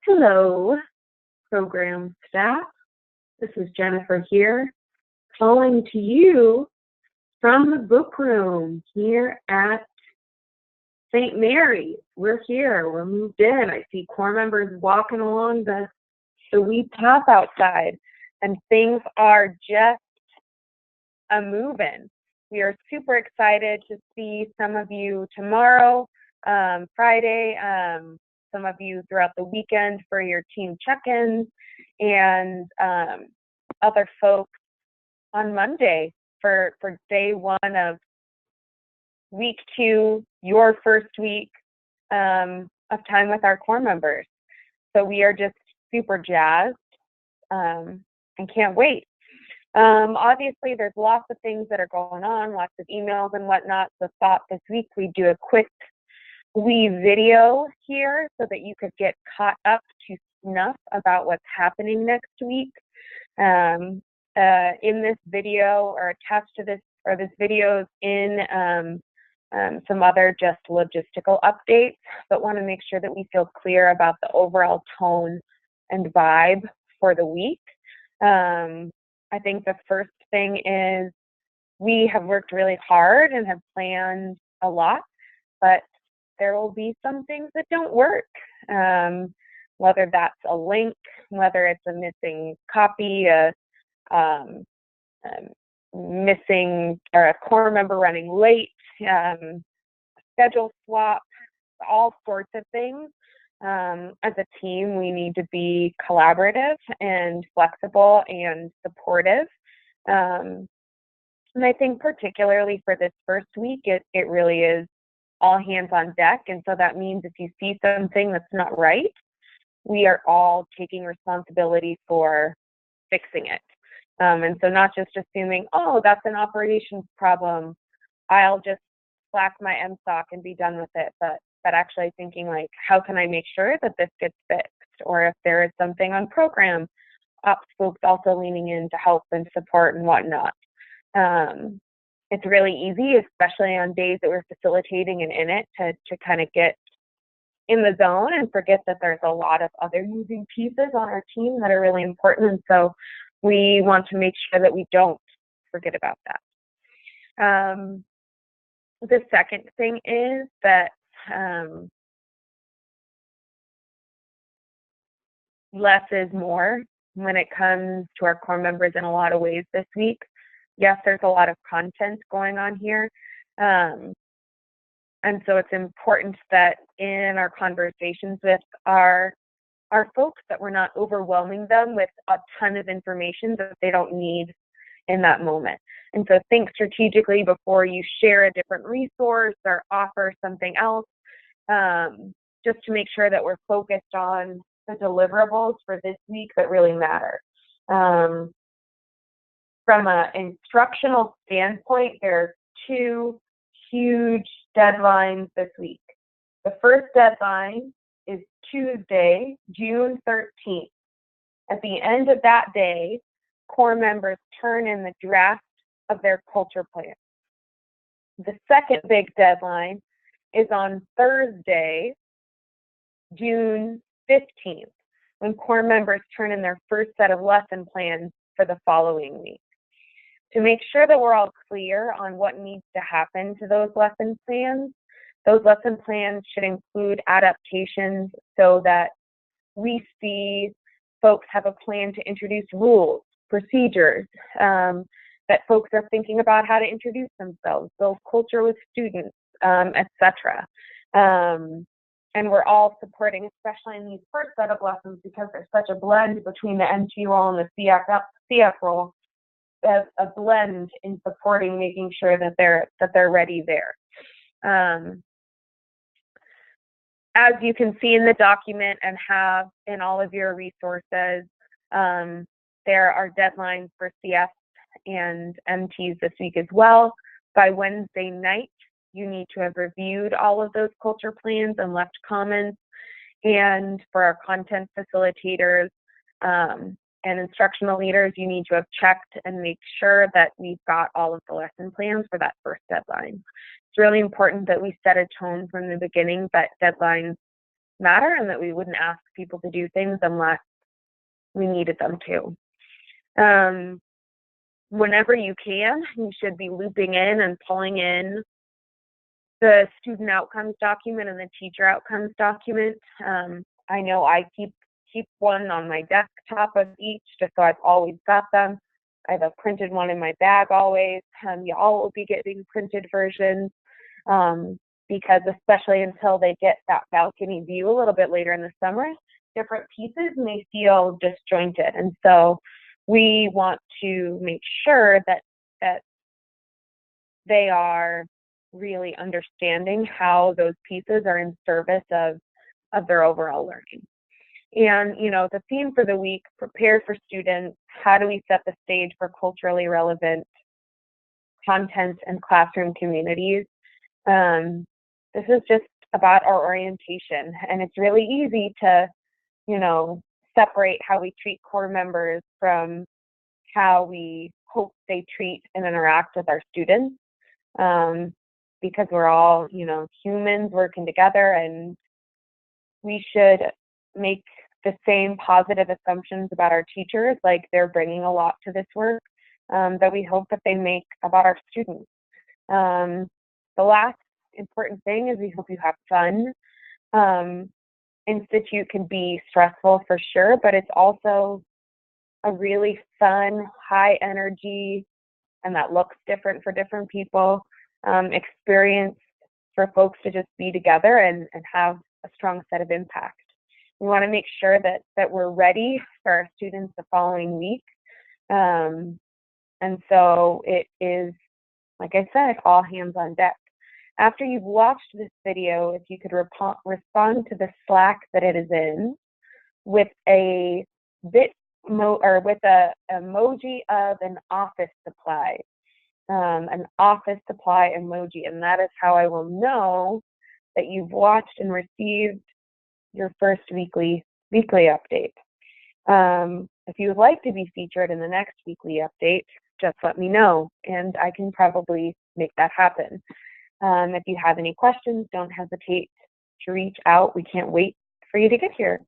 Hello, program staff. This is Jennifer here, calling to you from the book room here at St. Mary's. We're here. We're moved in. I see core members walking along the wee path outside, and things are just a moving. We are super excited to see some of you tomorrow, Friday, some of you throughout the weekend for your team check-ins, and other folks on Monday for day one of week 2, your first week of time with our core members. So we are just super jazzed and can't wait. Obviously, there's lots of things that are going on, lots of emails and whatnot. So thought this week we'd do a quick wee video here so that you could get caught up to snuff about what's happening next week. In this video, or attached to this, or this video is in some other just logistical updates, but want to make sure that we feel clear about the overall tone and vibe for the week. I think the first thing is we have worked really hard and have planned a lot, but there will be some things that don't work, whether that's a link, whether it's a missing copy, missing or a core member running late, schedule swap, all sorts of things. As a team, we need to be collaborative and flexible and supportive. And I think particularly for this first week, it really is all hands on deck. And so that means if you see something that's not right, we are all taking responsibility for fixing it. And so not just assuming, oh, that's an operations problem, I'll just slack my MSOC and be done with it, but actually thinking like, how can I make sure that this gets fixed? Or if there is something on program, ops folks also leaning in to help and support and whatnot. It's really easy, especially on days that we're facilitating and in it, to kind of get in the zone and forget that there's a lot of other moving pieces on our team that are really important. And so we want to make sure that we don't forget about that. The second thing is that less is more when it comes to our core members in a lot of ways this week. Yes, there's a lot of content going on here. And so it's important that in our conversations with our folks that we're not overwhelming them with a ton of information that they don't need in that moment. And so think strategically before you share a different resource or offer something else, just to make sure that we're focused on the deliverables for this week that really matter. From an instructional standpoint, there are 2 huge deadlines this week. The first deadline is Tuesday, June 13th. At the end of that day, core members turn in the draft of their culture plan. The second big deadline is on Thursday, June 15th, when core members turn in their first set of lesson plans for the following week. To make sure that we're all clear on what needs to happen to those lesson plans should include adaptations so that we see folks have a plan to introduce rules, procedures, that folks are thinking about how to introduce themselves, build culture with students, etc. And we're all supporting, especially in these first set of lessons, because there's such a blend between the NT role and the CF role, a blend in supporting, making sure that they're ready there. As you can see in the document and have in all of your resources, there are deadlines for CF and MTs this week as well. By Wednesday night, you need to have reviewed all of those culture plans and left comments. And for our content facilitators and instructional leaders, you need to have checked and make sure that we've got all of the lesson plans for that first deadline. It's really important that we set a tone from the beginning that deadlines matter and that we wouldn't ask people to do things unless we needed them to. Whenever you can, you should be looping in and pulling in the student outcomes document and the teacher outcomes document. I know I keep one on my desktop of each, just so I've always got them. I have a printed one in my bag always. Y'all will be getting printed versions because especially until they get that balcony view a little bit later in the summer, different pieces may feel disjointed. And so we want to make sure that they are really understanding how those pieces are in service of their overall learning. And, the theme for the week, prepare for students. How do we set the stage for culturally relevant content and classroom communities? This is just about our orientation, and it's really easy to, separate how we treat core members from how we hope they treat and interact with our students, because we're all, humans working together, and we should make the same positive assumptions about our teachers, like they're bringing a lot to this work, that we hope that they make about our students. The last important thing is we hope you have fun. Institute can be stressful for sure, but it's also a really fun, high energy, and that looks different for different people, experience for folks to just be together and have a strong set of impact. We want to make sure that we're ready for our students the following week. And so it is, like I said, all hands on deck. After you've watched this video, if you could respond to the Slack that it is in with a with a emoji of an office supply emoji, and that is how I will know that you've watched and received your first weekly update. If you would like to be featured in the next weekly update, just let me know, and I can probably make that happen. If you have any questions, don't hesitate to reach out. We can't wait for you to get here.